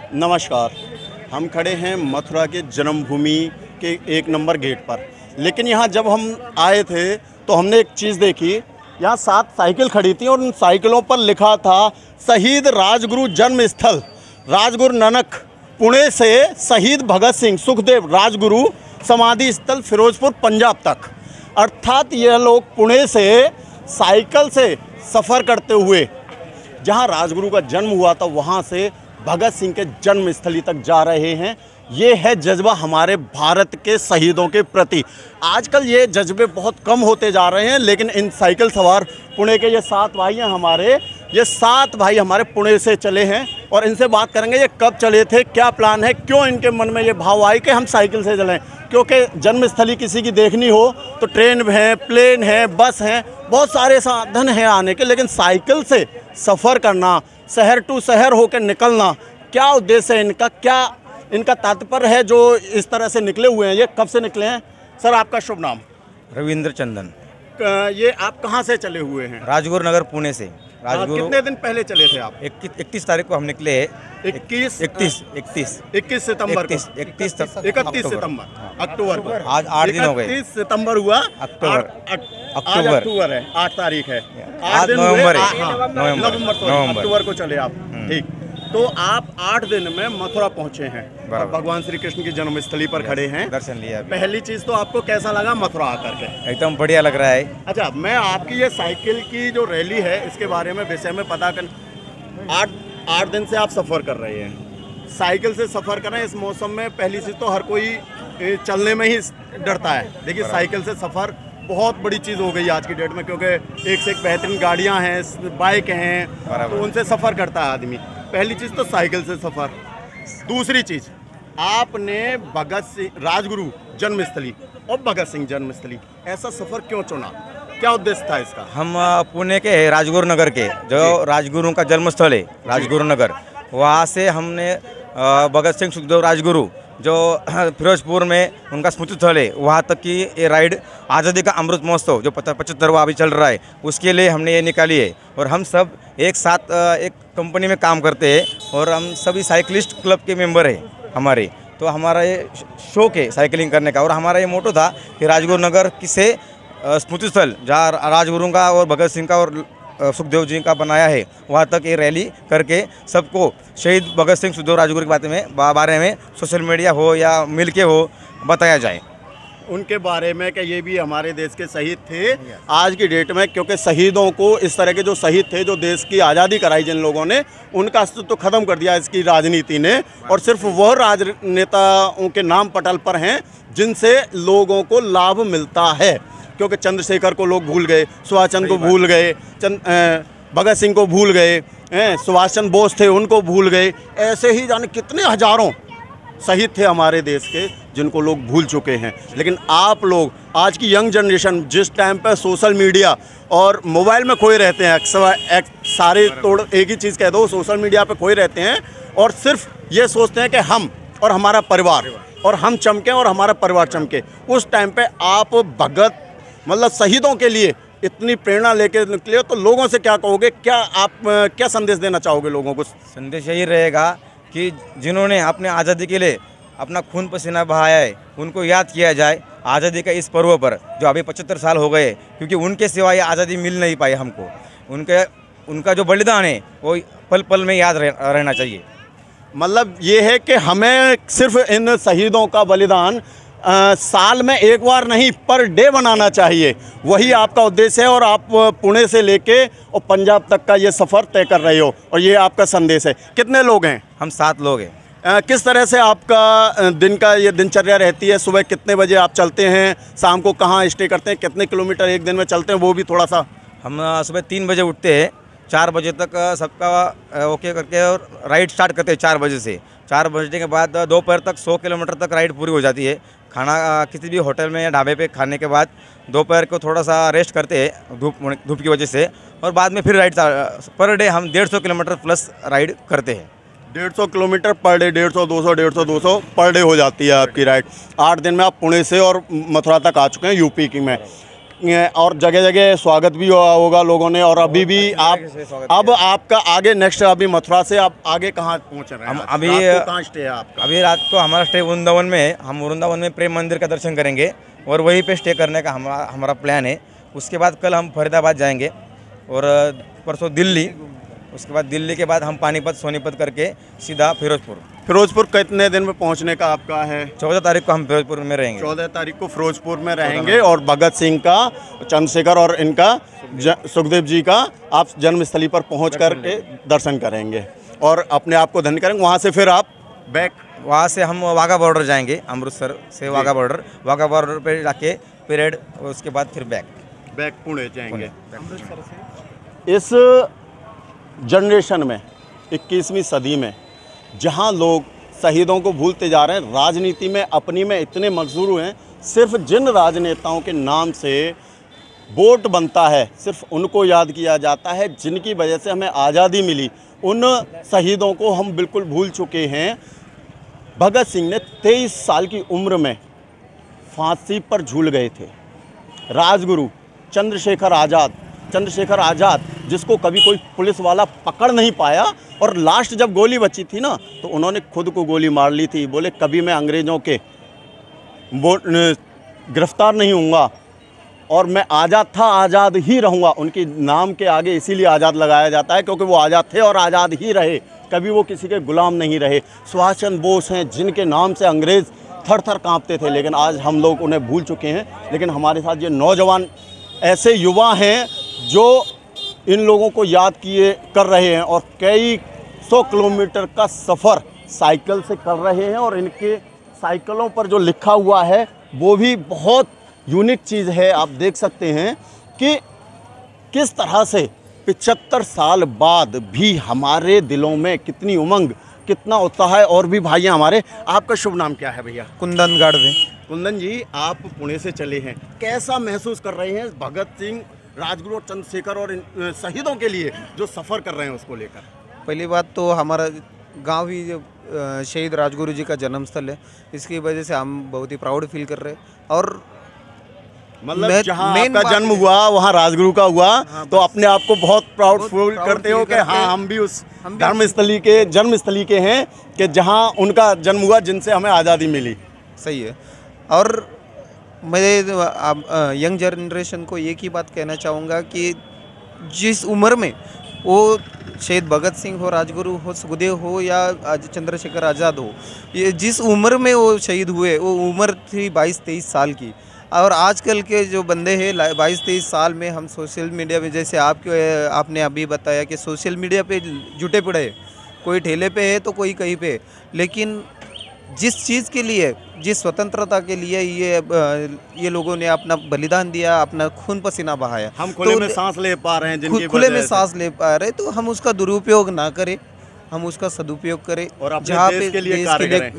नमस्कार। हम खड़े हैं मथुरा के जन्मभूमि के 1 नंबर गेट पर। लेकिन यहाँ जब हम आए थे तो हमने एक चीज़ देखी, यहाँ 7 साइकिल खड़ी थी और उन साइकिलों पर लिखा था शहीद राजगुरु जन्म स्थल राजगुरु नानक, पुणे से शहीद भगत सिंह सुखदेव राजगुरु समाधि स्थल फिरोजपुर पंजाब तक। अर्थात यह लोग पुणे से साइकिल से सफ़र करते हुए जहाँ राजगुरु का जन्म हुआ था वहाँ से भगत सिंह के जन्म स्थली तक जा रहे हैं। ये है जज्बा हमारे भारत के शहीदों के प्रति। आजकल ये जज्बे बहुत कम होते जा रहे हैं, लेकिन इन साइकिल सवार पुणे के ये 7 भाई हैं हमारे, ये 7 भाई हमारे पुणे से चले हैं और इनसे बात करेंगे ये कब चले थे, क्या प्लान है, क्यों इनके मन में ये भाव आए कि हम साइकिल से चलें। क्योंकि जन्मस्थली किसी की देखनी हो तो ट्रेन है, प्लेन है, बस हैं, बहुत सारे साधन हैं आने के, लेकिन साइकिल से सफ़र करना, शहर टू शहर होकर निकलना, क्या उद्देश्य है इनका, क्या इनका तात्पर्य है जो इस तरह से निकले हुए हैं। ये कब से निकले हैं? सर आपका शुभ नाम? रविंद्र चंदन। ये आप कहाँ से चले हुए हैं? राजगुरु नगर पुणे से। राजगुरु कितने दिन पहले चले थे आप? 31 तारीख को हम निकले हैं। 31 सितंबर, 31 सितंबर, अक्टूबर को। आज 8 दिन हो गए। 31 सितंबर हुआ, अक्टूबर अक्टूबर है, 8 तारीख है, आज नवंबर है। नवंबर अक्टूबर को चले आप। ठीक, तो आप 8 दिन में मथुरा पहुंचे हैं और भगवान श्री कृष्ण की जन्मस्थली पर खड़े हैं, दर्शन लिया। पहली चीज तो आपको कैसा लगा मथुरा आकर के? एकदम बढ़िया लग रहा है। अच्छा, मैं आपकी ये साइकिल की जो रैली है इसके बारे में विषय में पता कर, 8 दिन से आप सफ़र कर रहे हैं, साइकिल से सफ़र कर रहे हैं इस मौसम में। पहली चीज़ तो हर कोई चलने में ही डरता है, देखिए साइकिल से सफ़र बहुत बड़ी चीज़ हो गई आज की डेट में, क्योंकि एक से एक बेहतरीन गाड़ियां हैं, बाइक हैं, तो उनसे सफ़र करता है आदमी। पहली चीज़ तो साइकिल से सफ़र। दूसरी चीज़, आपने भगत सिंह राजगुरु जन्मस्थली और भगत सिंह जन्मस्थली ऐसा सफ़र क्यों चुना, क्या उद्देश्य था इसका? हम पुणे के राजगुरु नगर के, जो राजगुरु का जन्मस्थल है राजगुरु नगर, वहाँ से हमने भगत सिंह सुखदेव राजगुरु जो फिरोजपुर में उनका स्मृति स्थल है वहाँ तक की ये राइड आज़ादी का अमृत महोत्सव जो 75वां अभी चल रहा है उसके लिए हमने ये निकाली है। और हम सब एक साथ एक कंपनी में काम करते हैं और हम सभी साइकिलिस्ट क्लब के मेंबर हैं हमारे। तो हमारा ये शौक है साइकिलिंग करने का और हमारा ये मोटो था कि राजगुरु नगर किसे स्मृति स्थल जहाँ राजगुरु का और भगत सिंह का और सुखदेव जी का बनाया है वहाँ तक ये रैली करके सबको शहीद भगत सिंह सुखदेव राजगुरु के बारे में सोशल मीडिया हो या मिल के हो बताया जाए उनके बारे में कि ये भी हमारे देश के शहीद थे आज की डेट में। क्योंकि शहीदों को, इस तरह के जो शहीद थे जो देश की आज़ादी कराई जिन लोगों ने, उनका अस्तित्व तो ख़त्म कर दिया इसकी राजनीति ने, और सिर्फ वह राजनेताओं के नाम पटल पर हैं जिनसे लोगों को लाभ मिलता है। क्योंकि चंद्रशेखर को लोग भूल गए, सुभाष चंद्र को भूल गए, भगत सिंह को भूल गए, सुभाष चंद्र बोस थे उनको भूल गए, ऐसे ही जाने कितने हजारों शहीद थे हमारे देश के जिनको लोग भूल चुके हैं। लेकिन आप लोग, आज की यंग जनरेशन जिस टाइम पर सोशल मीडिया और मोबाइल में खोए रहते हैं, सारे तोड़ एक ही चीज़ कह दो, सोशल मीडिया पे खोए रहते हैं और सिर्फ ये सोचते हैं कि हम और हमारा परिवार और हम चमकें और हमारा परिवार चमके। उस टाइम पे आप भगत मतलब शहीदों के लिए इतनी प्रेरणा लेके निकले, तो लोगों से क्या कहोगे, क्या आप क्या संदेश देना चाहोगे लोगों को? संदेश यही रहेगा कि जिन्होंने अपने आज़ादी के लिए अपना खून पसीना बहाया है उनको याद किया जाए आज़ादी का इस पर्व पर, जो अभी 75 साल हो गए, क्योंकि उनके सिवा ये आज़ादी मिल नहीं पाई हमको। उनका जो बलिदान है वो पल पल में याद रहना चाहिए। मतलब ये है कि हमें सिर्फ इन शहीदों का बलिदान साल में एक बार नहीं, पर डे बनाना चाहिए, वही आपका उद्देश्य है। और आप पुणे से लेके और पंजाब तक का ये सफ़र तय कर रहे हो और ये आपका संदेश है। कितने लोग हैं? हम 7 लोग हैं। किस तरह से आपका दिन का ये दिनचर्या रहती है? सुबह कितने बजे आप चलते हैं, शाम को कहाँ स्टे करते हैं, कितने किलोमीटर एक दिन में चलते हैं, वो भी थोड़ा सा। हम सुबह 3 बजे उठते हैं, 4 बजे तक सबका ओके करके और राइड स्टार्ट करते हैं 4 बजे से। 4 बजे के बाद दोपहर तक 100 किलोमीटर तक राइड पूरी हो जाती है। खाना किसी भी होटल में या ढाबे पे खाने के बाद दोपहर को थोड़ा सा रेस्ट करते हैं धूप की वजह से, और बाद में फिर राइड पर डे हम 150 किलोमीटर प्लस राइड करते हैं। 150 kilometre per day, 150, 200, 150, 200 per day हो जाती है आपकी राइड। 8 दिन में आप पुणे से और मथुरा तक आ चुके हैं यूपी की में। और जगह जगह स्वागत भी हुआ होगा लोगों ने। और अभी भी आप अब आपका आगे नेक्स्ट अभी मथुरा से आप आगे कहाँ पहुँच रहे हैं? हम अभी रात को कहाँ स्टे है आपका? अभी रात को हमारा स्टे वृंदावन में है। हम वृंदावन में प्रेम मंदिर का दर्शन करेंगे और वहीं पे स्टे करने का हमारा प्लान है। उसके बाद कल हम फरीदाबाद जाएंगे और परसों दिल्ली। उसके बाद दिल्ली के बाद हम पानीपत सोनीपत करके सीधा फिरोजपुर कितने दिन में पहुंचने का आपका है? 14 तारीख को हम फिरोजपुर में रहेंगे। 14 तारीख को फिरोजपुर में रहेंगे और भगत सिंह का, चंद्रशेखर और इनका सुखदेव जी का आप जन्मस्थली पर पहुंच करके दर्शन करेंगे और अपने आप को धन्य करेंगे। वहाँ से फिर आप बैक, वहाँ से हम वाघा बॉर्डर जाएंगे, अमृतसर से वाघा बॉर्डर पे जाके परेड, उसके बाद फिर बैक पुणे जाएंगे। इस जनरेशन में 21वीं सदी में जहां लोग शहीदों को भूलते जा रहे हैं, राजनीति में अपनी में इतने मशहूर हुए हैं, सिर्फ जिन राजनेताओं के नाम से वोट बनता है सिर्फ उनको याद किया जाता है, जिनकी वजह से हमें आज़ादी मिली, उन शहीदों को हम बिल्कुल भूल चुके हैं। भगत सिंह ने 23 साल की उम्र में फांसी पर झूल गए थे। राजगुरु चंद्रशेखर आज़ाद जिसको कभी कोई पुलिस वाला पकड़ नहीं पाया, और लास्ट जब गोली बची थी ना तो उन्होंने खुद को गोली मार ली थी। बोले कभी मैं अंग्रेज़ों के गिरफ्तार नहीं होऊंगा और मैं आज़ाद था, आज़ाद ही रहूँगा। उनके नाम के आगे इसीलिए आज़ाद लगाया जाता है क्योंकि वो आज़ाद थे और आज़ाद ही रहे, कभी वो किसी के गुलाम नहीं रहे। सुभाष चंद्र बोस हैं जिनके नाम से अंग्रेज़ थर थर काँपते थे, लेकिन आज हम लोग उन्हें भूल चुके हैं। लेकिन हमारे साथ ये नौजवान ऐसे युवा हैं जो इन लोगों को याद कर रहे हैं और कई 100 किलोमीटर का सफ़र साइकिल से कर रहे हैं। और इनके साइकिलों पर जो लिखा हुआ है वो भी बहुत यूनिक चीज़ है। आप देख सकते हैं कि किस तरह से 75 साल बाद भी हमारे दिलों में कितनी उमंग, कितना उत्साह है। और भी भाई हमारे, आपका शुभ नाम क्या है भैया? कुंदन गाड़वे। कुंदन जी, आप पुणे से चले हैं, कैसा महसूस कर रहे हैं भगत सिंह, राजगुरु और चंद्रशेखर और इन शहीदों के लिए जो सफ़र कर रहे हैं उसको लेकर? पहली बात तो हमारा गांव ही शहीद राजगुरु जी का जन्म स्थल है, इसकी वजह से हम बहुत ही प्राउड फील कर रहे हैं। और मतलब जहाँ आपका जन्म हुआ वहाँ राजगुरु का हुआ, हाँ, तो अपने आप को बहुत प्राउड फील करते हो कि हाँ हम भी उस जन्मस्थली के हैं कि जहाँ उनका जन्म हुआ, जिनसे हमें आज़ादी मिली। सही है। और मैं यंग जनरेशन को एक ही बात कहना चाहूँगा कि जिस उम्र में वो शहीद भगत सिंह हो, राजगुरु हो, सुखदेव हो या चंद्रशेखर आज़ाद हो, ये जिस उम्र में वो शहीद हुए वो उम्र थी 22-23 साल की। और आजकल के जो बंदे हैं 22-23 साल में हम सोशल मीडिया में, जैसे आपने अभी बताया कि सोशल मीडिया पे जुटे पड़े हैं, कोई ठेले पे है तो कोई कहीं पे। लेकिन जिस चीज़ के लिए, जिस स्वतंत्रता के लिए ये लोगों ने अपना बलिदान दिया, अपना खून पसीना बहाया, हम खुले में सांस ले पा रहे हैं, खुले में सांस ले पा रहे, तो हम उसका दुरुपयोग ना करें, हम उसका सदुपयोग करें और जहाँ पे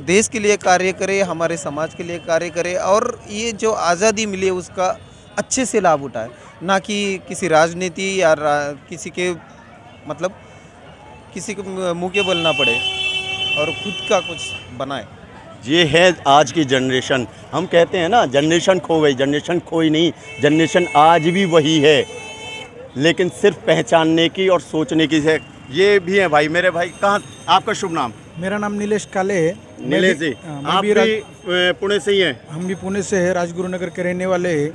देश के लिए कार्य करें, हमारे समाज के लिए कार्य करें। और ये जो आज़ादी मिली है उसका अच्छे से लाभ उठाए, ना कि किसी राजनीति या किसी के मतलब किसी को मुँह के बल ना पड़े और खुद का कुछ बनाए। ये है आज की जनरेशन। हम कहते हैं ना जनरेशन खो गई, जनरेशन खोई नहीं, जनरेशन आज भी वही है, लेकिन सिर्फ पहचानने की और सोचने की है। ये भी है भाई, मेरे भाई। कहाँ आपका शुभ नाम? मेरा नाम नीलेश काले है। नीलेश जी, आप भी पुणे से ही हैं? हम भी पुणे से है, राजगुरु नगर के रहने वाले हैं।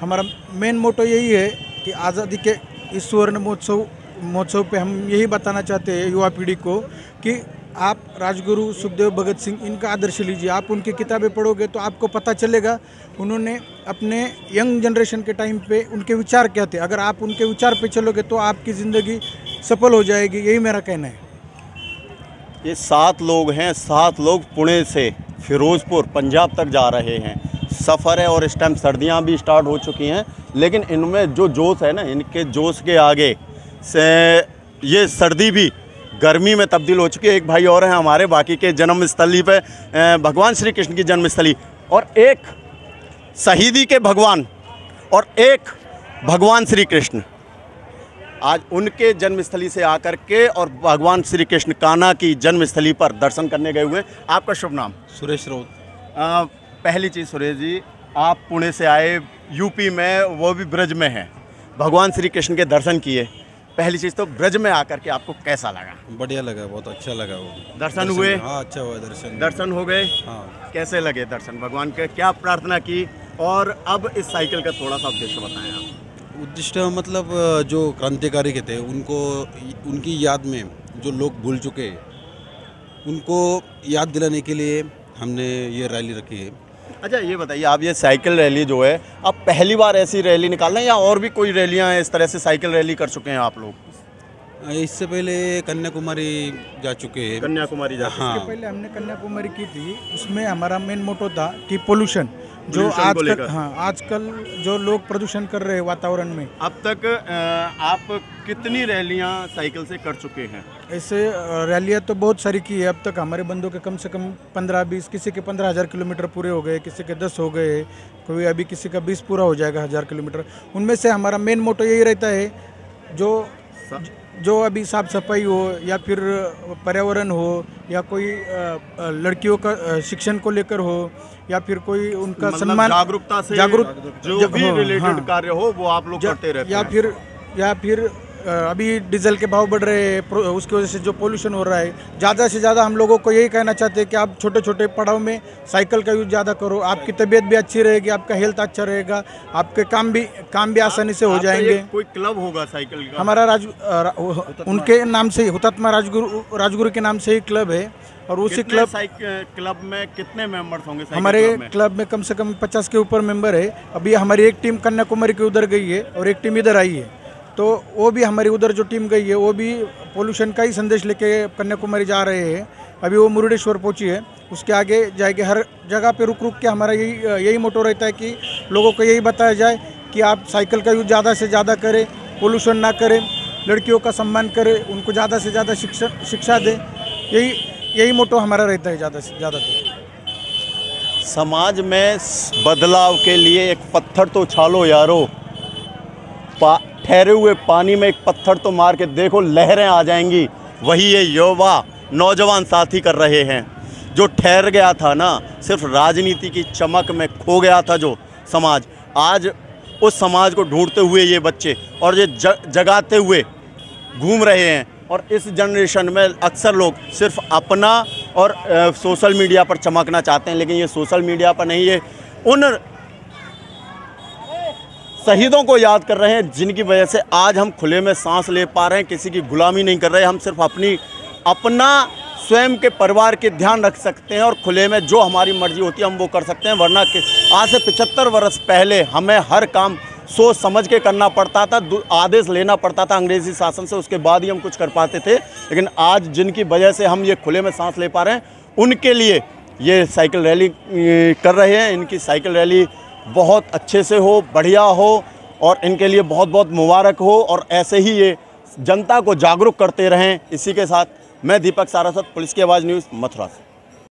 हमारा मेन मोटो यही है कि आज़ादी के इस स्वर्ण महोत्सव पे हम यही बताना चाहते हैं युवा पीढ़ी को कि आप राजगुरु, सुखदेव, भगत सिंह, इनका आदर्श लीजिए। आप उनकी किताबें पढ़ोगे तो आपको पता चलेगा उन्होंने अपने यंग जनरेशन के टाइम पे उनके विचार क्या थे। अगर आप उनके विचार पे चलोगे तो आपकी ज़िंदगी सफल हो जाएगी, यही मेरा कहना है। ये 7 लोग हैं, 7 लोग पुणे से फिरोजपुर पंजाब तक जा रहे हैं। सफ़र है और इस टाइम सर्दियाँ भी स्टार्ट हो चुकी हैं, लेकिन इनमें जो जोश है ना, इनके जोश के आगे से ये सर्दी भी गर्मी में तब्दील हो चुकी है। एक भाई और हैं हमारे, बाकी के जन्मस्थली पे भगवान श्री कृष्ण की जन्मस्थली, और एक शहीदी के भगवान और एक भगवान श्री कृष्ण, आज उनके जन्मस्थली से आकर के और भगवान श्री कृष्ण कान्हा की जन्मस्थली पर दर्शन करने गए हुए। आपका शुभ नाम? सुरेश राउत। पहली चीज़ सुरेश जी, आप पुणे से आए, यूपी में, वो भी ब्रज में हैं, भगवान श्री कृष्ण के दर्शन किए। पहली चीज़ तो ब्रज में आकर के आपको कैसा लगा? बढ़िया लगा, बहुत अच्छा लगा वो। दर्शन हुए? हाँ, अच्छा हुआ दर्शन। दर्शन हो गए? हाँ। कैसे लगे दर्शन? भगवान के क्या प्रार्थना की? और अब इस साइकिल का थोड़ा सा उद्देश्य बताएं आप। उद्देश्य मतलब जो क्रांतिकारी के थे उनको, उनकी याद में जो लोग भूल चुके हैं उनको याद दिलाने के लिए हमने ये रैली रखी है। अच्छा ये बताइए, आप ये साइकिल रैली जो है, आप पहली बार ऐसी रैली निकाल रहे हैं या और भी कोई रैलियां इस तरह से साइकिल रैली कर चुके हैं आप लोग? इससे पहले कन्याकुमारी जा चुके हैं। कन्याकुमारी जा चुके हैं। हाँ, पहले हमने कन्याकुमारी की थी, उसमें हमारा मेन मोटो था कि पोल्यूशन जो Pollution को आजकल, लेकर। हाँ आजकल जो लोग प्रदूषण कर रहे हैं वातावरण में, अब तक आप कितनी रैलियां साइकिल से कर चुके हैं? ऐसे रैलियाँ तो बहुत सारी की है अब तक। हमारे बंदों के कम से कम 15-20, किसी के 15,000 किलोमीटर पूरे हो गए, किसी के 10 हो गए, कोई अभी किसी का 20 पूरा हो जाएगा 1000 किलोमीटर। उनमें से हमारा मेन मोटो यही रहता है, जो अभी साफ सफाई हो या फिर पर्यावरण हो या कोई लड़कियों का शिक्षण को लेकर हो या फिर कोई उनका मतलब सम्मान, जागरूकता से जो भी रिलेटेड कार्य हो वो आप लोग करते रहते हैं। या फिर अभी डीजल के भाव बढ़ रहे हैं, उसकी वजह से जो पोल्यूशन हो रहा है, ज़्यादा से ज़्यादा हम लोगों को यही कहना चाहते हैं कि आप छोटे छोटे पड़ाव में साइकिल का यूज़ ज़्यादा करो। आपकी तबीयत भी अच्छी रहेगी, आपका हेल्थ अच्छा रहेगा, आपके काम भी आसानी से हो आपका जाएंगे। ये कोई क्लब होगा साइकिल का? हमारा उनके नाम से ही, हुतात्मा राजगुरु के नाम से ही क्लब है। और उसी क्लब में कितने मेंबर्स होंगे? हमारे क्लब में कम से कम 50 के ऊपर मेंबर है। अभी हमारी एक टीम कन्याकुमारी के उधर गई है और एक टीम इधर आई है, तो वो भी हमारी उधर जो टीम गई है वो भी पोल्यूशन का ही संदेश लेके कन्याकुमारी जा रहे हैं। अभी वो मुरुडेश्वर पहुंची है, उसके आगे जाएगी। हर जगह पे रुक रुक के हमारा यही मोटो रहता है कि लोगों को यही बताया जाए कि आप साइकिल का यूज ज़्यादा से ज़्यादा करें, पोल्यूशन ना करें, लड़कियों का सम्मान करें, उनको ज़्यादा से ज़्यादा शिक्षा दें। यही मोटो हमारा रहता है ज़्यादातर। समाज में बदलाव के लिए एक पत्थर तो उछालो यारो, ठहरे हुए पानी में एक पत्थर तो मार के देखो, लहरें आ जाएंगी। वही ये युवा नौजवान साथी कर रहे हैं। जो ठहर गया था ना, सिर्फ राजनीति की चमक में खो गया था जो समाज, आज उस समाज को ढूंढते हुए ये बच्चे और ये जगाते हुए घूम रहे हैं। और इस जनरेशन में अक्सर लोग सिर्फ अपना और सोशल मीडिया पर चमकना चाहते हैं, लेकिन ये सोशल मीडिया पर नहीं, ये उन शहीदों को याद कर रहे हैं जिनकी वजह से आज हम खुले में सांस ले पा रहे हैं, किसी की गुलामी नहीं कर रहे। हम सिर्फ अपना स्वयं के परिवार के ध्यान रख सकते हैं और खुले में जो हमारी मर्जी होती है हम वो कर सकते हैं। वरना आज से 75 वर्ष पहले हमें हर काम सोच समझ के करना पड़ता था, आदेश लेना पड़ता था अंग्रेज़ी शासन से, उसके बाद ही हम कुछ कर पाते थे। लेकिन आज जिनकी वजह से हम ये खुले में सांस ले पा रहे हैं, उनके लिए ये साइकिल रैली कर रहे हैं। इनकी साइकिल रैली बहुत अच्छे से हो, बढ़िया हो और इनके लिए बहुत बहुत मुबारक हो और ऐसे ही ये जनता को जागरूक करते रहें। इसी के साथ मैं दीपक सारस्वत, पुलिस की आवाज़ न्यूज़, मथुरा से।